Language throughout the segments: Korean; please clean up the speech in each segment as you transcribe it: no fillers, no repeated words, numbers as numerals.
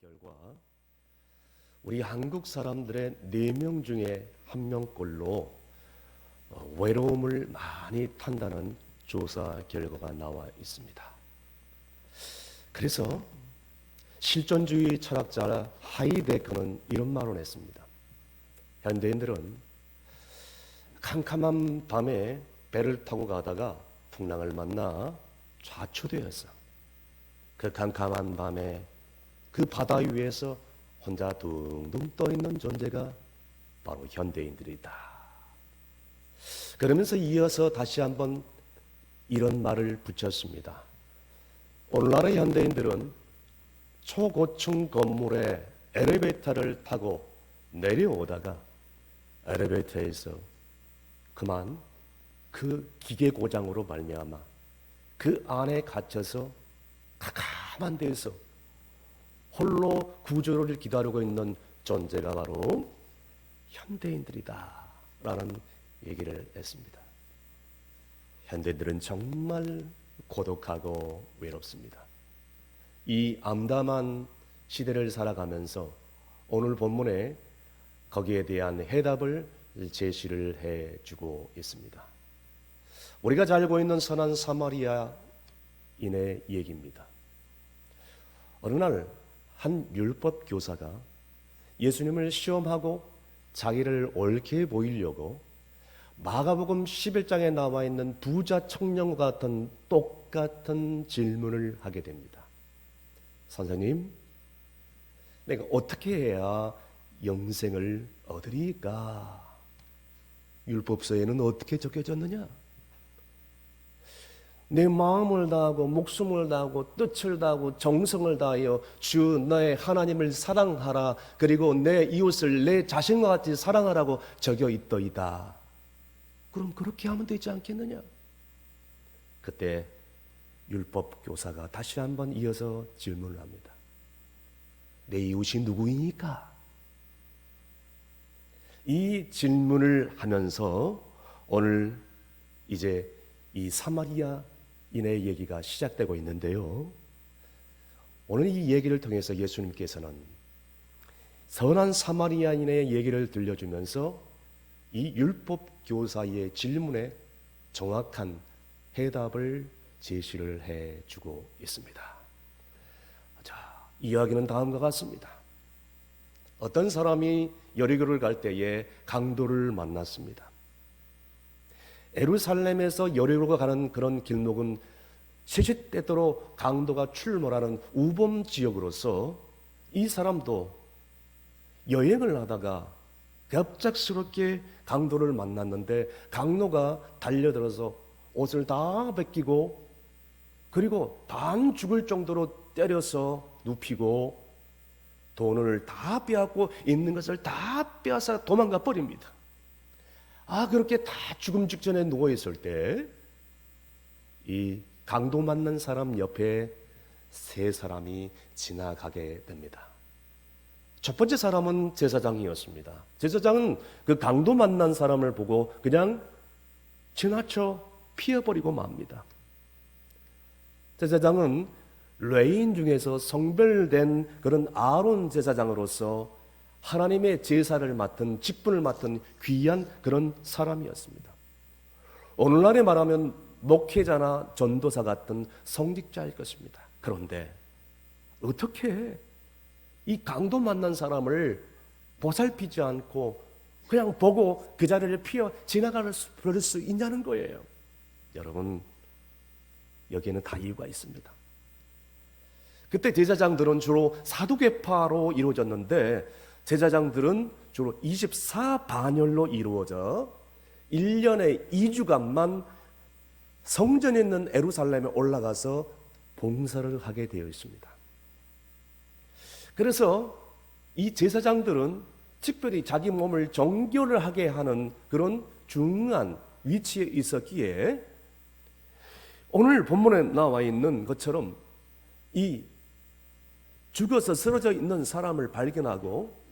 결과 우리 한국 사람들의 4명 중에 1명꼴로 외로움을 많이 탄다는 조사 결과가 나와 있습니다. 그래서 실존주의 철학자 하이데거는 이런 말을 했습니다. 현대인들은 캄캄한 밤에 배를 타고 가다가 풍랑을 만나 좌초되었어. 그 캄캄한 밤에 그 바다 위에서 혼자 둥둥 떠있는 존재가 바로 현대인들이다. 그러면서 이어서 다시 한번 이런 말을 붙였습니다. 오늘날의 현대인들은 초고층 건물에 엘리베이터를 타고 내려오다가 엘리베이터에서 그만 그 기계 고장으로 말미암아 그 안에 갇혀서 캄캄한 데서 홀로 구조를 기다리고 있는 존재가 바로 현대인들이다 라는 얘기를 했습니다. 현대인들은 정말 고독하고 외롭습니다. 이 암담한 시대를 살아가면서 오늘 본문에 거기에 대한 해답을 제시를 해주고 있습니다. 우리가 잘 알고 있는 선한 사마리아인의 얘기입니다. 어느 날 한 율법 교사가 예수님을 시험하고 자기를 옳게 보이려고 마가복음 11장에 나와 있는 부자 청년과 같은 똑같은 질문을 하게 됩니다. 선생님, 내가 어떻게 해야 영생을 얻으리까? 율법서에는 어떻게 적혀졌느냐? 내 마음을 다하고 목숨을 다하고 뜻을 다하고 정성을 다하여 주 너의 하나님을 사랑하라. 그리고 내 이웃을 내 자신과 같이 사랑하라고 적혀 있더이다. 그럼 그렇게 하면 되지 않겠느냐? 그때 율법 교사가 다시 한번 이어서 질문을 합니다. 내 이웃이 누구이니까? 이 질문을 하면서 오늘 이제 이 사마리아인의 얘기가 시작되고 있는데요. 오늘 이 얘기를 통해서 예수님께서는 선한 사마리아인의 얘기를 들려주면서 이 율법 교사의 질문에 정확한 해답을 제시를 해주고 있습니다. 자, 이야기는 다음과 같습니다. 어떤 사람이 여리고를 갈 때에 강도를 만났습니다. 예루살렘에서 여리고가 가는 그런 길목은 시시때때로 강도가 출몰하는 우범 지역으로서 이 사람도 여행을 하다가 갑작스럽게 강도를 만났는데 강도가 달려들어서 옷을 다 벗기고 그리고 반 죽을 정도로 때려서 눕히고 돈을 다 빼앗고 있는 것을 다 빼앗아 도망가 버립니다. 그렇게 다 죽음 직전에 누워있을 때 이 강도 맞는 사람 옆에 3사람이 지나가게 됩니다. 첫 번째 사람은 제사장이었습니다. 제사장은 그 강도 만난 사람을 보고 그냥 지나쳐 피해버리고 맙니다. 제사장은 레위인 중에서 성별된 그런 아론 제사장으로서 하나님의 제사를 맡은 직분을 맡은 귀한 그런 사람이었습니다. 오늘날에 말하면 목회자나 전도사 같은 성직자일 것입니다. 그런데 어떻게 이 강도 만난 사람을 보살피지 않고 그냥 보고 그 자리를 피어 지나갈 수 있냐는 거예요. 여러분, 여기에는 다 이유가 있습니다. 그때 제사장들은 주로 사두개파로 이루어졌는데 제사장들은 주로 24반열로 이루어져 1년에 2주간만 성전에 있는 예루살렘에 올라가서 봉사를 하게 되어 있습니다. 그래서 이 제사장들은 특별히 자기 몸을 정결을 하게 하는 그런 중요한 위치에 있었기에 오늘 본문에 나와 있는 것처럼 이 죽어서 쓰러져 있는 사람을 발견하고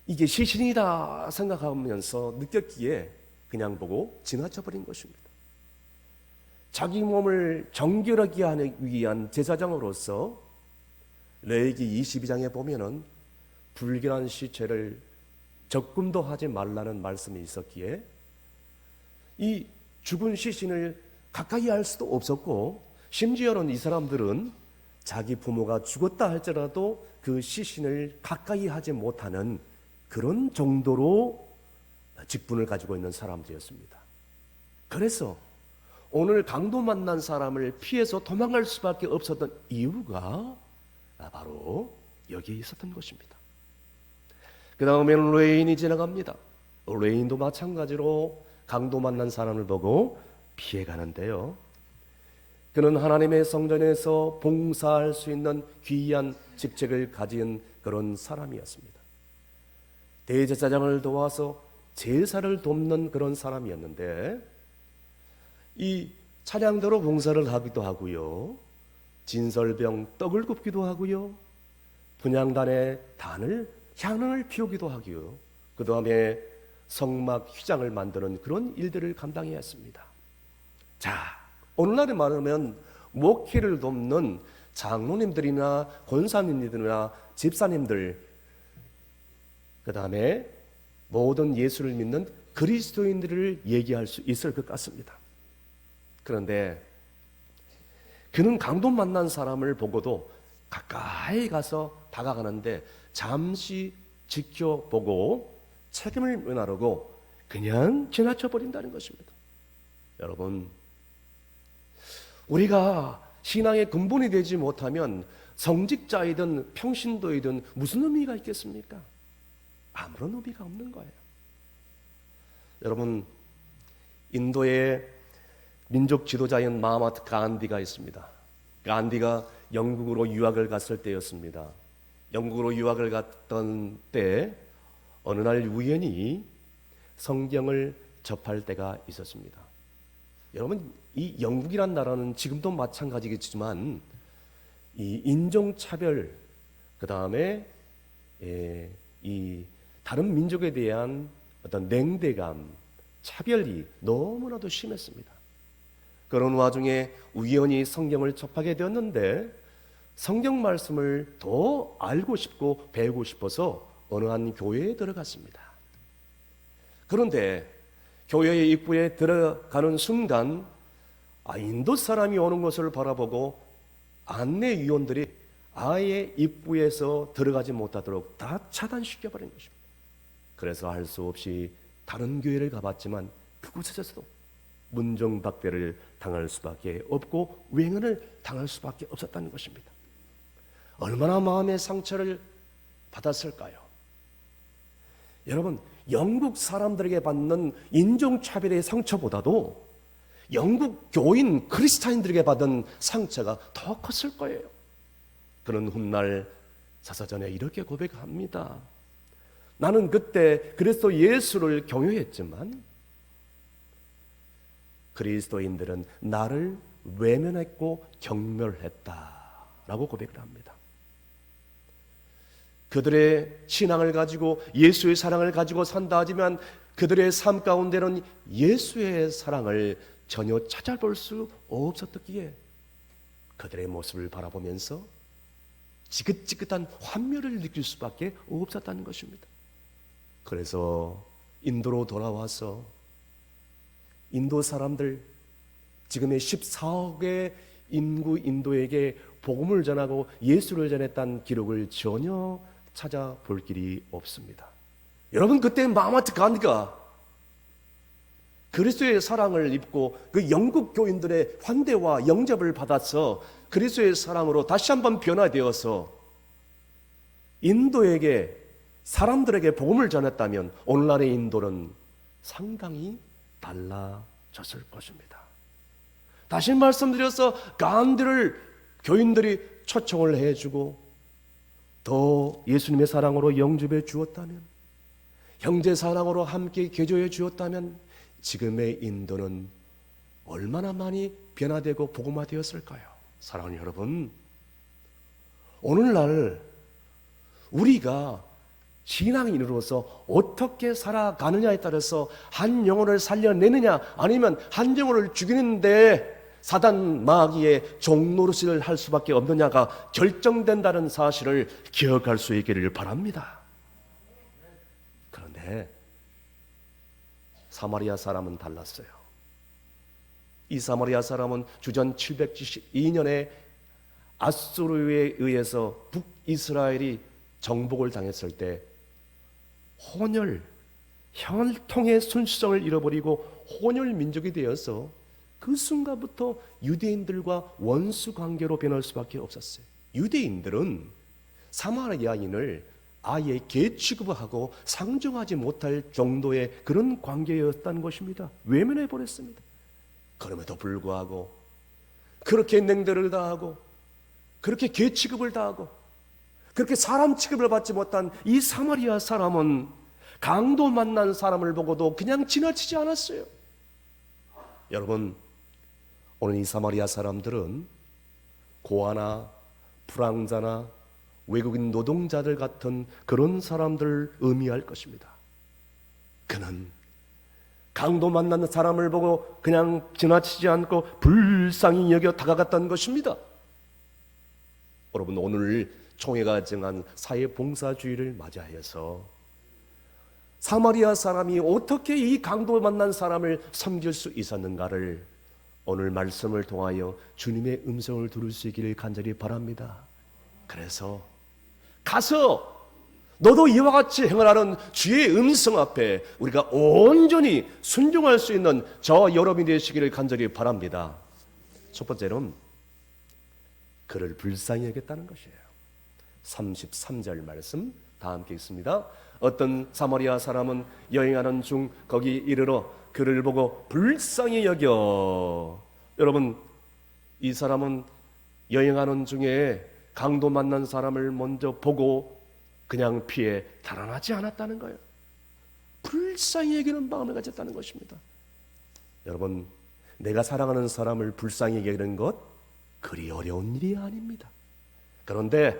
이게 시신이다 생각하면서 느꼈기에 그냥 보고 지나쳐 버린 것입니다. 자기 몸을 정결하게 하기 위한 제사장으로서 레위기 22장에 보면은 불결한 시체를 적금도 하지 말라는 말씀이 있었기에 이 죽은 시신을 가까이 할 수도 없었고, 심지어는 이 사람들은 자기 부모가 죽었다 할지라도 그 시신을 가까이 하지 못하는 그런 정도로 직분을 가지고 있는 사람들이었습니다. 그래서 오늘 강도 만난 사람을 피해서 도망갈 수밖에 없었던 이유가 바로 여기에 있었던 것입니다. 그 다음에는 레인이 지나갑니다. 레인도 마찬가지로 강도 만난 사람을 보고 피해가는데요, 그는 하나님의 성전에서 봉사할 수 있는 귀한 직책을 가진 그런 사람이었습니다. 대제사장을 도와서 제사를 돕는 그런 사람이었는데, 이 차량대로 봉사를 하기도 하고요, 진설병 떡을 굽기도 하고요, 분향단에 향을 피우기도 하고요, 그 다음에 성막 휘장을 만드는 그런 일들을 감당해야 했습니다. 자, 오늘날에 말하면 목회를 돕는 장로님들이나 권사님들이나 집사님들, 그 다음에 모든 예수를 믿는 그리스도인들을 얘기할 수 있을 것 같습니다. 그런데 그는 강도 만난 사람을 보고도 가까이 가서 다가가는데 잠시 지켜보고 책임을 면하려고 그냥 지나쳐버린다는 것입니다. 여러분, 우리가 신앙의 근본이 되지 못하면 성직자이든 평신도이든 무슨 의미가 있겠습니까? 아무런 의미가 없는 거예요. 여러분, 인도의 민족 지도자인 마하마트 간디가 있습니다. 간디가 영국으로 유학을 갔을 때였습니다. 영국으로 유학을 갔던 때 어느 날 우연히 성경을 접할 때가 있었습니다. 여러분, 이 영국이란 나라는 지금도 마찬가지겠지만 이 인종차별, 그 다음에 이 다른 민족에 대한 어떤 냉대감, 차별이 너무나도 심했습니다. 그런 와중에 우연히 성경을 접하게 되었는데, 성경 말씀을 더 알고 싶고 배우고 싶어서 어느 한 교회에 들어갔습니다. 그런데 교회의 입구에 들어가는 순간 인도 사람이 오는 것을 바라보고 안내위원들이 아예 입구에서 들어가지 못하도록 다 차단시켜버린 것입니다. 그래서 할 수 없이 다른 교회를 가봤지만 그곳에서도 문정박대를 당할 수밖에 없고 외면을 당할 수밖에 없었다는 것입니다. 얼마나 마음의 상처를 받았을까요? 여러분, 영국 사람들에게 받는 인종차별의 상처보다도 영국 교인 크리스찬인들에게 받은 상처가 더 컸을 거예요. 그는 훗날 사사전에 이렇게 고백합니다. 나는 그때 그리스도 예수를 경외했지만 그리스도인들은 나를 외면했고 경멸했다라고 고백을 합니다. 그들의 신앙을 가지고 예수의 사랑을 가지고 산다 하지만 그들의 삶 가운데는 예수의 사랑을 전혀 찾아볼 수 없었기에 그들의 모습을 바라보면서 지긋지긋한 환멸을 느낄 수밖에 없었다는 것입니다. 그래서 인도로 돌아와서 인도 사람들, 지금의 14억의 인구 인도에게 복음을 전하고 예수를 전했다는 기록을 전혀 찾아볼 길이 없습니다. 여러분, 그때 마하마트 간디가 그리스도의 사랑을 입고 그 영국 교인들의 환대와 영접을 받아서 그리스도의 사랑으로 다시 한번 변화되어서 인도에게, 사람들에게 복음을 전했다면 오늘날의 인도는 상당히 달라졌을 것입니다. 다시 말씀드려서 간디를 교인들이 초청을 해주고 더 예수님의 사랑으로 영접해 주었다면, 형제 사랑으로 함께 개조해 주었다면 지금의 인도는 얼마나 많이 변화되고 복음화되었을까요? 사랑하는 여러분, 오늘날 우리가 신앙인으로서 어떻게 살아가느냐에 따라서 한 영혼을 살려내느냐 아니면 한 영혼을 죽이는데 사단 마귀의 종노릇을 할 수밖에 없느냐가 결정된다는 사실을 기억할 수 있기를 바랍니다. 그런데 사마리아 사람은 달랐어요. 이 사마리아 사람은 주전 772년에 아수르에 의해서 북이스라엘이 정복을 당했을 때 혼혈, 혈통의 순수성을 잃어버리고 혼혈 민족이 되어서 그 순간부터 유대인들과 원수 관계로 변할 수밖에 없었어요. 유대인들은 사마리아인을 아예 개 취급하고 상정하지 못할 정도의 그런 관계였다는 것입니다. 외면해 버렸습니다. 그럼에도 불구하고 그렇게 냉대를 당하고 그렇게 개 취급을 당하고 그렇게 사람 취급을 받지 못한 이 사마리아 사람은 강도 만난 사람을 보고도 그냥 지나치지 않았어요. 여러분, 오늘 이 사마리아 사람들은 고아나 불황자나 외국인 노동자들 같은 그런 사람들을 의미할 것입니다. 그는 강도 만난 사람을 보고 그냥 지나치지 않고 불쌍히 여겨 다가갔다는 것입니다. 여러분, 오늘 총회가 정한 사회봉사주의를 맞이하여서 사마리아 사람이 어떻게 이 강도 만난 사람을 섬길 수 있었는가를 오늘 말씀을 통하여 주님의 음성을 들을 수 있기를 간절히 바랍니다. 그래서 가서 너도 이와 같이 행하라는 주의 음성 앞에 우리가 온전히 순종할 수 있는 저와 여러분이 되시기를 간절히 바랍니다. 첫 번째는 그를 불쌍히 여겼다는 것이에요. 33절 말씀 다 함께 읽습니다. 어떤 사마리아 사람은 여행하는 중 거기 이르러 그를 보고 불쌍히 여겨. 여러분, 이 사람은 여행하는 중에 강도 만난 사람을 먼저 보고 그냥 피해 달아나지 않았다는 거예요. 불쌍히 여기는 마음을 가졌다는 것입니다. 여러분, 내가 사랑하는 사람을 불쌍히 여기는 것 그리 어려운 일이 아닙니다. 그런데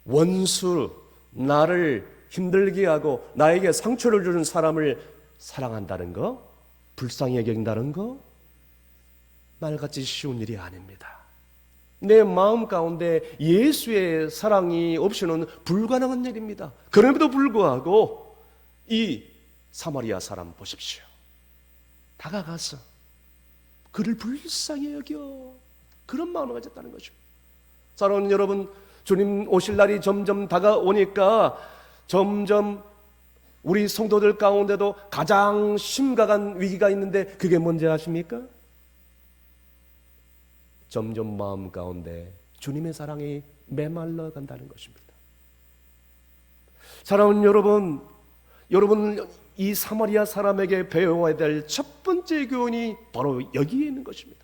원수, 나를 힘들게 하고 나에게 상처를 주는 사람을 사랑한다는 거, 불쌍히 여긴다는 거 말같이 쉬운 일이 아닙니다. 내 마음 가운데 예수의 사랑이 없이는 불가능한 일입니다. 그럼에도 불구하고 이 사마리아 사람 보십시오. 다가가서 그를 불쌍히 여겨 그런 마음을 가졌다는 것입니다. 사랑하는 여러분, 주님 오실 날이 점점 다가오니까 점점 우리 성도들 가운데도 가장 심각한 위기가 있는데 그게 뭔지 아십니까? 점점 마음 가운데 주님의 사랑이 메말라 간다는 것입니다. 사랑하는 여러분, 여러분 이 사마리아 사람에게 배워야 될 첫 번째 교훈이 바로 여기에 있는 것입니다.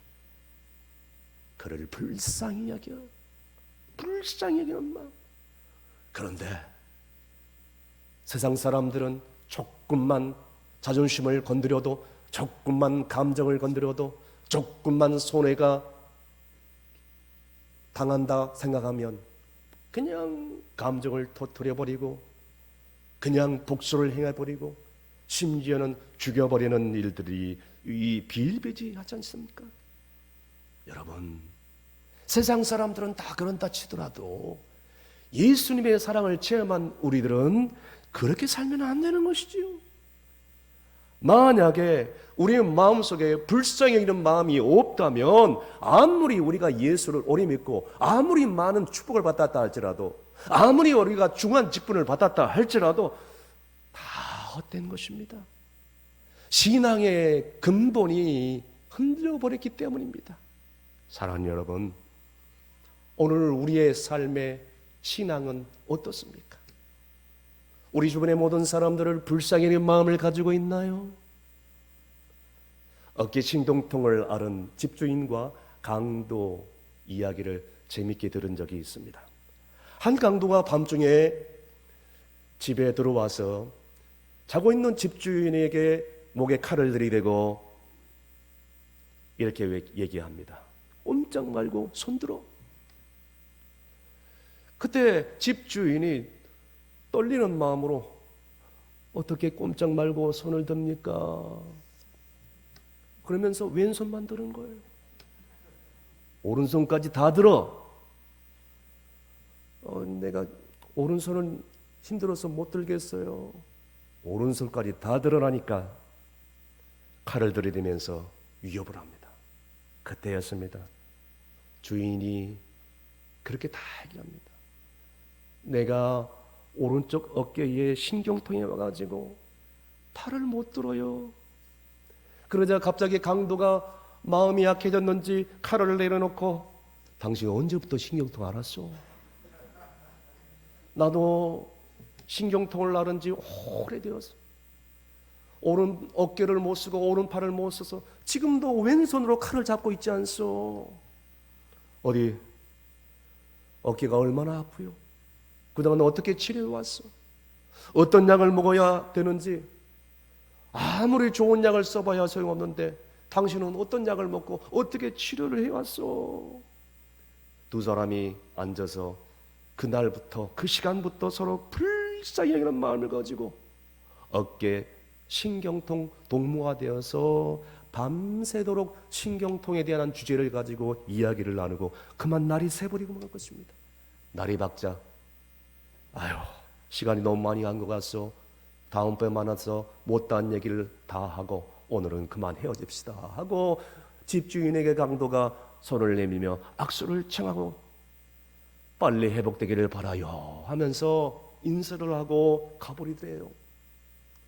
그를 불쌍히 여겨, 불쌍히 여기는 마음. 그런데 세상 사람들은 조금만 자존심을 건드려도, 조금만 감정을 건드려도, 조금만 손해가 당한다 생각하면 그냥 감정을 터뜨려버리고 그냥 복수를 행해버리고 심지어는 죽여버리는 일들이 비일비재하지 않습니까? 여러분, 세상 사람들은 다 그런다 치더라도 예수님의 사랑을 체험한 우리들은 그렇게 살면 안 되는 것이지요. 만약에 우리의 마음속에 불쌍히 여기는 마음이 없다면 아무리 우리가 예수를 오래 믿고 아무리 많은 축복을 받았다 할지라도, 아무리 우리가 중한 직분을 받았다 할지라도 다 헛된 것입니다. 신앙의 근본이 흔들려버렸기 때문입니다. 사랑하는 여러분, 오늘 우리의 삶의 신앙은 어떻습니까? 우리 주변의 모든 사람들을 불쌍히 여기는 마음을 가지고 있나요? 어깨 신동통을 앓은 집주인과 강도 이야기를 재밌게 들은 적이 있습니다. 한 강도가 밤중에 집에 들어와서 자고 있는 집주인에게 목에 칼을 들이대고 이렇게 얘기합니다. 꼼짝 말고 손들어. 그때 집주인이 떨리는 마음으로 어떻게 꼼짝 말고 손을 듭니까? 그러면서 왼손만 드는 거예요. 오른손까지 다 들어. 내가 오른손은 힘들어서 못 들겠어요. 오른손까지 다 들어라니까 칼을 들이대면서 위협을 합니다. 그때였습니다. 주인이 그렇게 다 얘기합니다. 내가 오른쪽 어깨에 신경통이 와가지고 팔을 못 들어요. 그러자 갑자기 강도가 마음이 약해졌는지 칼을 내려놓고 당신 언제부터 신경통 알았어? 나도 신경통을 앓은 지 오래되었어. 오른 어깨를 못 쓰고 오른팔을 못 써서 지금도 왼손으로 칼을 잡고 있지 않소? 어디 어깨가 얼마나 아프요? 그동안 어떻게 치료해 왔어? 어떤 약을 먹어야 되는지 아무리 좋은 약을 써봐야 소용없는데 당신은 어떤 약을 먹고 어떻게 치료를 해왔어? 두 사람이 앉아서 그날부터 그 시간부터 서로 불쌍히 여기는 마음을 가지고 어깨 신경통 동무화되어서 밤새도록 신경통에 대한 주제를 가지고 이야기를 나누고 그만 날이 새버리고 말 것입니다. 날이 밝자 아유 시간이 너무 많이 간 것 같소. 다음번에 만나서 못다한 얘기를 다 하고 오늘은 그만 헤어집시다 하고 집주인에게 강도가 손을 내밀며 악수를 청하고 빨리 회복되기를 바라요 하면서 인사를 하고 가버리더래요.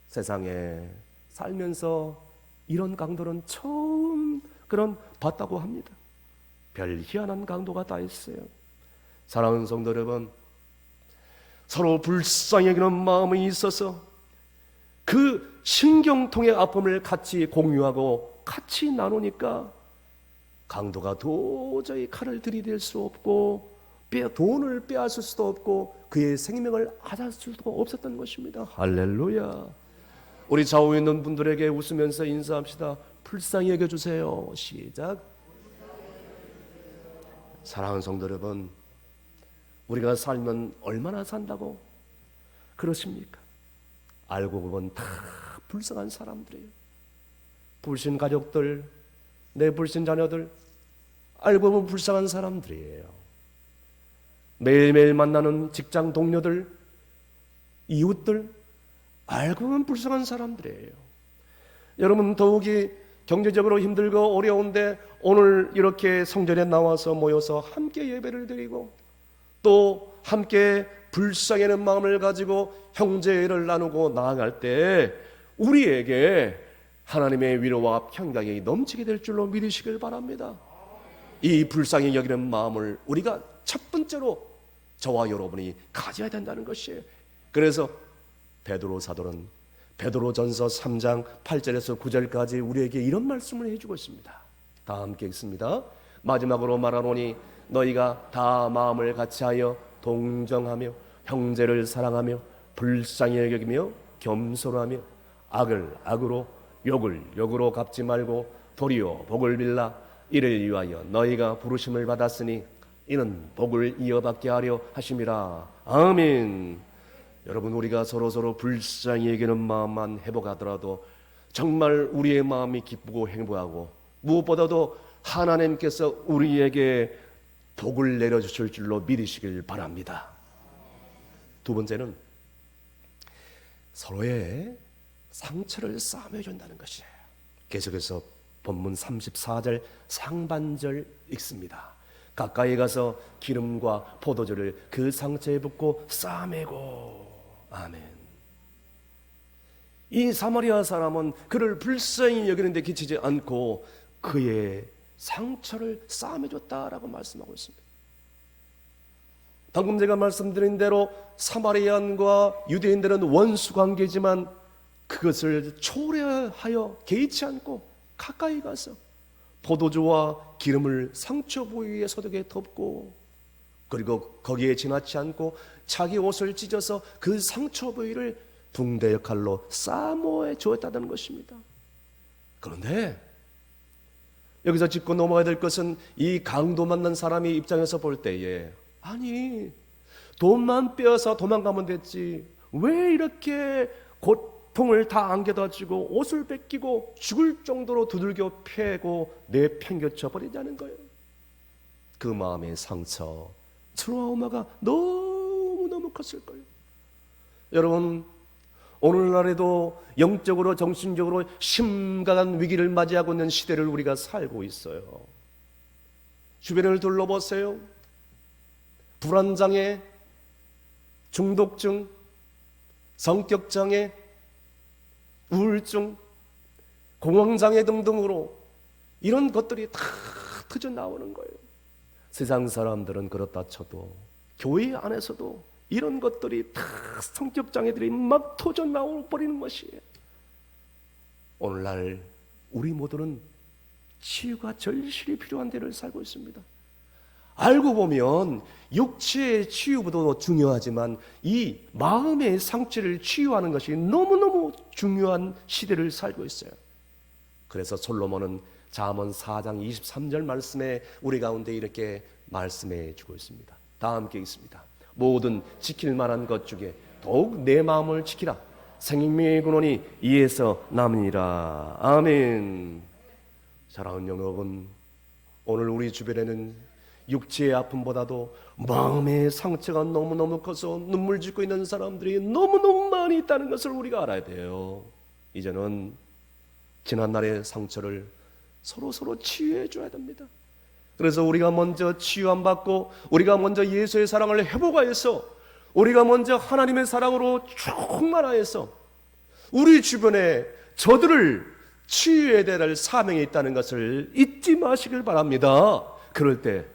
세상에 살면서 이런 강도는 처음 그런 봤다고 합니다. 별 희한한 강도가 다 있어요. 사랑하는 성도 여러분, 서로 불쌍히 여기는 마음이 있어서 그 신경통의 아픔을 같이 공유하고 같이 나누니까 강도가 도저히 칼을 들이댈 수 없고 돈을 빼앗을 수도 없고 그의 생명을 앗을 수도 없었던 것입니다. 할렐루야. 우리 좌우에 있는 분들에게 웃으면서 인사합시다. 불쌍히 여겨주세요. 시작. 사랑하는 성도 여러분, 우리가 살면 얼마나 산다고 그러십니까? 알고 보면 다 불쌍한 사람들이에요. 불신 가족들, 내 불신 자녀들, 알고 보면 불쌍한 사람들이에요. 매일매일 만나는 직장 동료들, 이웃들, 알고 보면 불쌍한 사람들이에요. 여러분 더욱이 경제적으로 힘들고 어려운데 오늘 이렇게 성전에 나와서 모여서 함께 예배를 드리고 또 함께 불쌍해하는 마음을 가지고 형제를 나누고 나아갈 때 우리에게 하나님의 위로와 평강이 넘치게 될 줄로 믿으시길 바랍니다. 이 불쌍히 여기는 마음을 우리가 첫 번째로 저와 여러분이 가져야 된다는 것이에요. 그래서 베드로 사도는 베드로전서 3장 8절에서 9절까지 우리에게 이런 말씀을 해주고 있습니다. 다 함께 읽습니다. 마지막으로 말하노니 너희가 다 마음을 같이하여 동정하며 형제를 사랑하며 불쌍히 여기며 겸손하며 악을 악으로 욕을 욕으로 갚지 말고 도리어 복을 빌라. 이를 위하여 너희가 부르심을 받았으니 이는 복을 이어받게 하려 하심이라. 아멘. 여러분 우리가 서로서로 불쌍히 여기는 마음만 회복하더라도 정말 우리의 마음이 기쁘고 행복하고 무엇보다도 하나님께서 우리에게 복을 내려주실 줄로 믿으시길 바랍니다. 두 번째는 서로의 상처를 싸매어 준다는 것이에요. 계속해서 본문 34절 상반절 읽습니다. 가까이 가서 기름과 포도주를 그 상처에 붓고 싸매고. 아멘. 이 사마리아 사람은 그를 불쌍히 여기는데 그치지 않고 그의 상처를 싸매줬다라고 말씀하고 있습니다. 방금 제가 말씀드린 대로 사마리아인과 유대인들은 원수 관계지만 그것을 초래하여 개의치 않고 가까이 가서 포도주와 기름을 상처 부위에 소독에 덮고 그리고 거기에 지나치 않고 자기 옷을 찢어서 그 상처 부위를 붕대 역할로 싸모해 주었다는 것입니다. 그런데 여기서 짚고 넘어가야 될 것은 이 강도 만난 사람의 입장에서 볼 때에 아니 돈만 빼앗아 도망가면 됐지 왜 이렇게 고통을 다 안겨다 주고 옷을 뺏기고 죽을 정도로 두들겨 패고 내팽겨쳐 버리냐는 거예요. 그 마음의 상처, 트라우마가 너무너무 컸을 거예요. 여러분, 오늘날에도 영적으로 정신적으로 심각한 위기를 맞이하고 있는 시대를 우리가 살고 있어요. 주변을 둘러보세요. 불안장애, 중독증, 성격장애, 우울증, 공황장애 등등으로 이런 것들이 다 터져 나오는 거예요. 세상 사람들은 그렇다 쳐도 교회 안에서도 이런 것들이 다 성격장애들이 막 터져 나와버리는 것이에요. 오늘날 우리 모두는 치유가 절실히 필요한 데를 살고 있습니다. 알고 보면 육체의 치유보다 중요하지만 이 마음의 상처를 치유하는 것이 너무너무 중요한 시대를 살고 있어요. 그래서 솔로몬은 잠언 4장 23절 말씀에 우리 가운데 이렇게 말씀해 주고 있습니다. 다 함께 있습니다. 모든 지킬 만한 것 중에 더욱 내 마음을 지키라. 생명의 근원이 이에서 남으니라. 아멘. 사랑하는 여러분, 오늘 우리 주변에는 육체의 아픔보다도 마음의 상처가 너무너무 커서 눈물 짓고 있는 사람들이 너무너무 많이 있다는 것을 우리가 알아야 돼요. 이제는 지난날의 상처를 서로 치유해 줘야 됩니다. 그래서 우리가 먼저 치유함 받고 우리가 먼저 예수의 사랑을 회복하여서 우리가 먼저 하나님의 사랑으로 충만하여서 우리 주변에 저들을 치유해야 될 사명이 있다는 것을 잊지 마시길 바랍니다. 그럴 때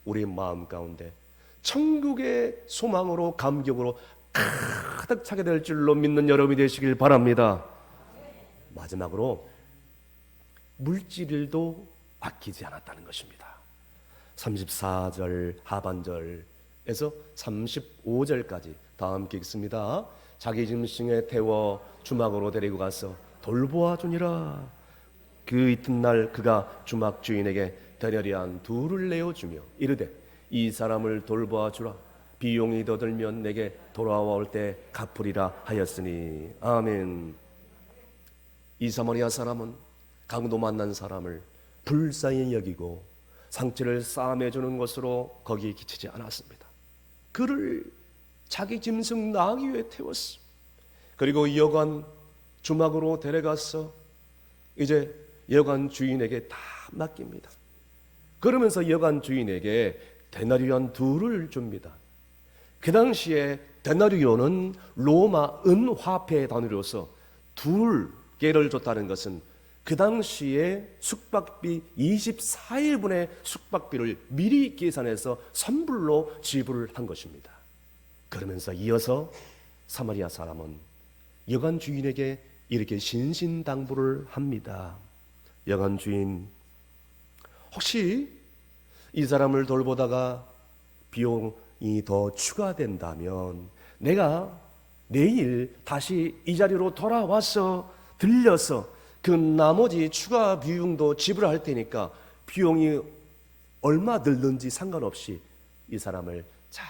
우리 마음 가운데 천국의 소망으로 감격으로 가득 차게 될 줄로 믿는 여러분이 되시길 바랍니다. 마지막으로 물질도 아끼지 않았다는 것입니다. 34절 하반절에서 35절까지 다 함께 읽습니다. 자기 짐승에 태워 주막으로 데리고 가서 돌보아 주니라. 그 이튿날 그가 주막 주인에게 되려리한 둘을 내어주며 이르되 이 사람을 돌보아 주라. 비용이 더 들면 내게 돌아올 때 갚으리라 하였으니. 아멘. 이 사마리아 사람은 강도 만난 사람을 불쌍히 여기고 상처를 싸매주는 것으로 거기에 그치지 않았습니다. 그를 자기 짐승 나귀 위에 태웠어. 그리고 여관 주막으로 데려가서 이제 여관 주인에게 다 맡깁니다. 그러면서 여관 주인에게 데나리온 둘을 줍니다. 그 당시에 데나리온은 로마 은화폐 단위로서 2개를 줬다는 것은 그 당시에 숙박비 24일분의 숙박비를 미리 계산해서 선불로 지불을 한 것입니다. 그러면서 이어서 사마리아 사람은 여관 주인에게 이렇게 신신당부를 합니다. 여관 주인, 혹시 이 사람을 돌보다가 비용이 더 추가된다면 내가 내일 다시 이 자리로 돌아와서 들려서 그 나머지 추가 비용도 지불할 테니까 비용이 얼마 들든지 상관없이 이 사람을 잘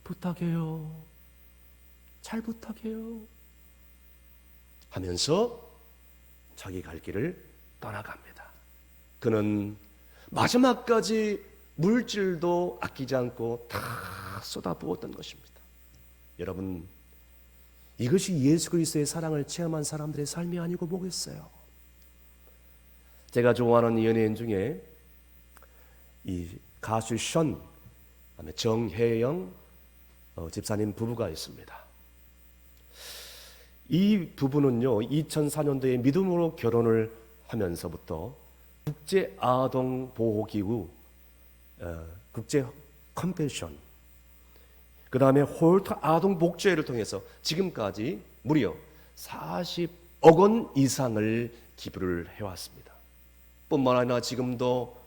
부탁해요. 잘 부탁해요. 하면서 자기 갈 길을 떠나갑니다. 그는 마지막까지 물질도 아끼지 않고 다 쏟아부었던 것입니다. 여러분, 이것이 예수 그리스도의 사랑을 체험한 사람들의 삶이 아니고 뭐겠어요? 제가 좋아하는 연예인 중에 이 가수 션, 정혜영 집사님 부부가 있습니다. 이 부부는요, 2004년도에 믿음으로 결혼을 하면서부터 국제 아동 보호 기구, 국제 컴패션, 그 다음에 홀트 아동 복지회를 통해서 지금까지 무려 40억 원 이상을 기부를 해왔습니다. 뿐만 아니라 지금도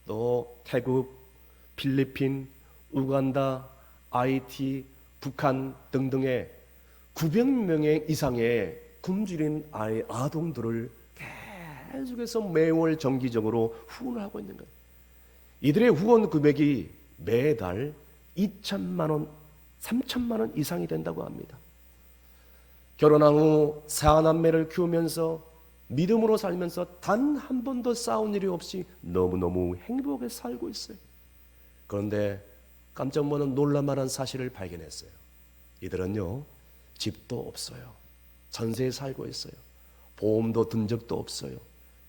또 태국, 필리핀, 우간다, 하이티, 북한 등등의 900명의 이상의 굶주린 아동들을 계속해서 매월 정기적으로 후원을 하고 있는 거예요. 이들의 후원 금액이 매달 2천만 원, 3천만 원 이상이 된다고 합니다. 결혼한 후 사남매를 키우면서 믿음으로 살면서 단 한 번도 싸운 일이 없이 너무너무 행복하게 살고 있어요. 그런데 깜짝 놀랄만한 사실을 발견했어요. 이들은요, 집도 없어요. 전세에 살고 있어요. 보험도 든 적도 없어요.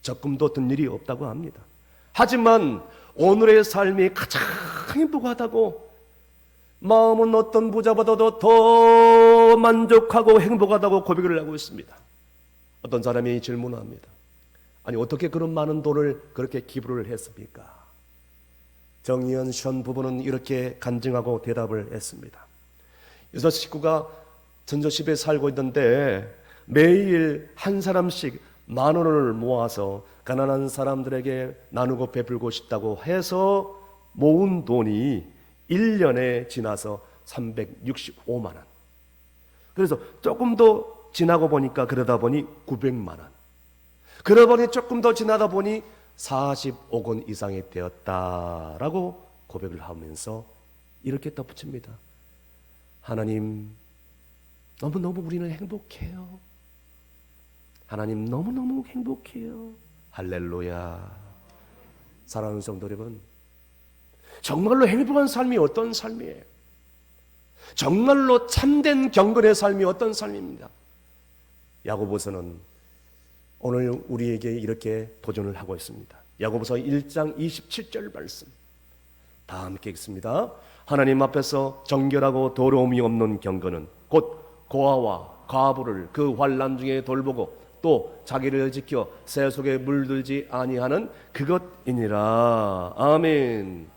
적금도 든 일이 없다고 합니다. 하지만 오늘의 삶이 가장 행복하다고, 마음은 어떤 부자보다도 더 만족하고 행복하다고 고백을 하고 있습니다. 어떤 사람이 질문합니다. 아니, 어떻게 그런 많은 돈을 그렇게 기부를 했습니까? 정의연 션 부부는 이렇게 간증하고 대답을 했습니다. 여섯 식구가 전저집에 살고 있는데 매일 한 사람씩 10,000원을 모아서 가난한 사람들에게 나누고 베풀고 싶다고 해서 모은 돈이 1년에 지나서 365만 원. 그래서 조금 더 지나고 보니까 그러다 보니 900만 원. 그러다 보니 조금 더 지나다 보니 40억 원 이상이 되었다라고 고백을 하면서 이렇게 덧붙입니다. 하나님, 너무너무 우리는 행복해요. 하나님, 너무너무 행복해요. 할렐루야. 사랑하는 성도 여러분, 정말로 행복한 삶이 어떤 삶이에요? 정말로 참된 경건의 삶이 어떤 삶입니다. 야고보서는 오늘 우리에게 이렇게 도전을 하고 있습니다. 야고보서 1장 27절 말씀 다 함께 읽습니다. 하나님 앞에서 정결하고 더러움이 없는 경건은 곧 고아와 과부를 그 환난 중에 돌보고 또 자기를 지켜 새 속에 물들지 아니하는 그것이니라. 아멘.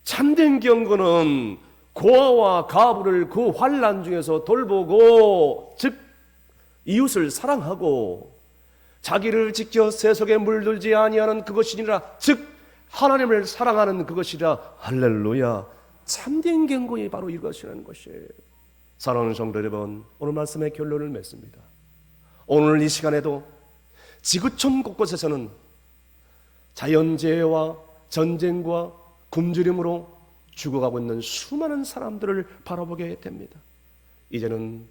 참된 경건은 고아와 과부를 그 환난 중에서 돌보고, 즉 이웃을 사랑하고 자기를 지켜 새 속에 물들지 아니하는 그것이니라. 즉 하나님을 사랑하는 그것이라. 할렐루야. 참된 경건이 바로 이것이라는 것이에요. 사랑하는 성도 여러분, 오늘 말씀의 결론을 맺습니다. 오늘 이 시간에도 지구촌 곳곳에서는 자연재해와 전쟁과 굶주림으로 죽어가고 있는 수많은 사람들을 바라보게 됩니다. 이제는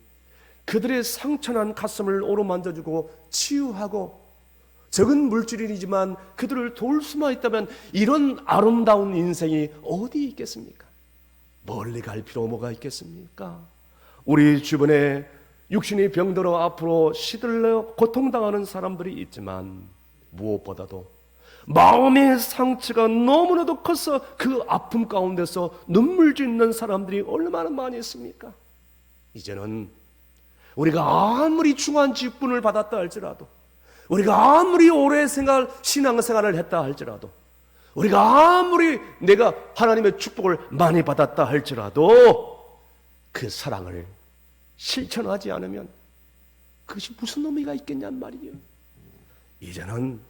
그들의 상처난 가슴을 오로만져주고 치유하고, 적은 물질이지만 그들을 도울 수만 있다면 이런 아름다운 인생이 어디 있겠습니까? 멀리 갈 필요 뭐가 있겠습니까? 우리 주변에 육신이 병들어 앞으로 시들려 고통당하는 사람들이 있지만 무엇보다도 마음의 상처가 너무나도 커서 그 아픔 가운데서 눈물 짓는 사람들이 얼마나 많이 있습니까? 이제는 우리가 아무리 중한 직분을 받았다 할지라도, 우리가 아무리 오래 신앙생활을 했다 할지라도, 우리가 아무리 내가 하나님의 축복을 많이 받았다 할지라도 그 사랑을 실천하지 않으면 그것이 무슨 의미가 있겠냔 말이에요. 이제는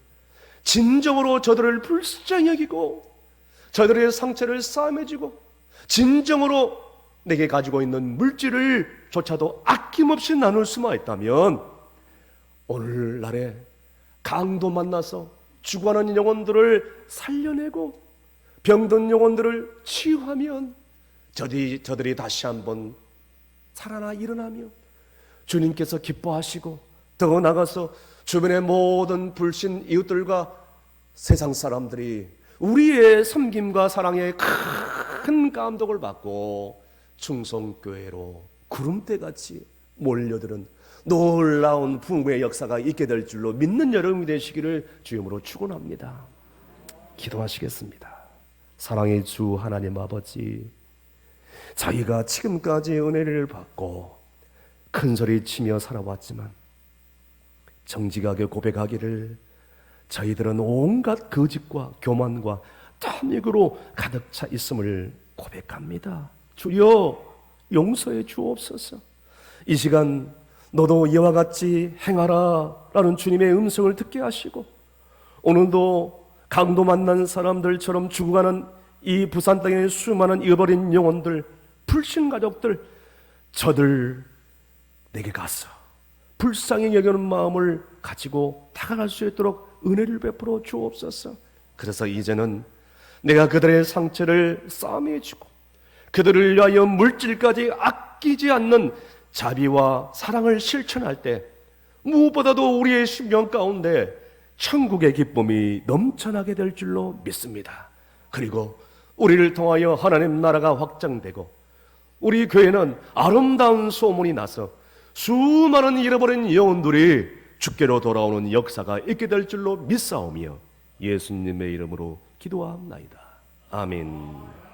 진정으로 저들을 불쌍히 여기고 저들의 상처를 싸매지고 진정으로 내게 가지고 있는 물질을 조차도 아낌없이 나눌 수만 있다면, 오늘날에 강도 만나서 죽어가는 영혼들을 살려내고 병든 영혼들을 치유하면 저들이 다시 한번 살아나 일어나며 주님께서 기뻐하시고, 더 나아가서 주변의 모든 불신 이웃들과 세상 사람들이 우리의 섬김과 사랑에 큰 감동을 받고 충성교회로 구름대같이 몰려드는 놀라운 부흥의 역사가 있게 될 줄로 믿는 여러분이 되시기를 주님으로 축원합니다. 기도하시겠습니다. 사랑의 주 하나님 아버지, 저희가 지금까지 은혜를 받고 큰소리 치며 살아왔지만 정직하게 고백하기를 저희들은 온갖 거짓과 교만과 탐닉으로 가득 차 있음을 고백합니다. 주여 용서해 주옵소서. 이 시간 너도 이와 같이 행하라 라는 주님의 음성을 듣게 하시고, 오늘도 강도 만난 사람들처럼 죽어가는 이 부산 땅의 수많은 잃어버린 영혼들, 불신 가족들, 저들 내게 가서 불쌍히 여기는 마음을 가지고 다가갈 수 있도록 은혜를 베풀어 주옵소서. 그래서 이제는 내가 그들의 상처를 싸매주고 그들을 위하여 물질까지 아끼지 않는 자비와 사랑을 실천할 때 무엇보다도 우리의 심령 가운데 천국의 기쁨이 넘쳐나게 될 줄로 믿습니다. 그리고 우리를 통하여 하나님 나라가 확장되고 우리 교회는 아름다운 소문이 나서 수많은 잃어버린 영혼들이 주께로 돌아오는 역사가 있게 될 줄로 믿사오며 예수님의 이름으로 기도하옵나이다. 아멘.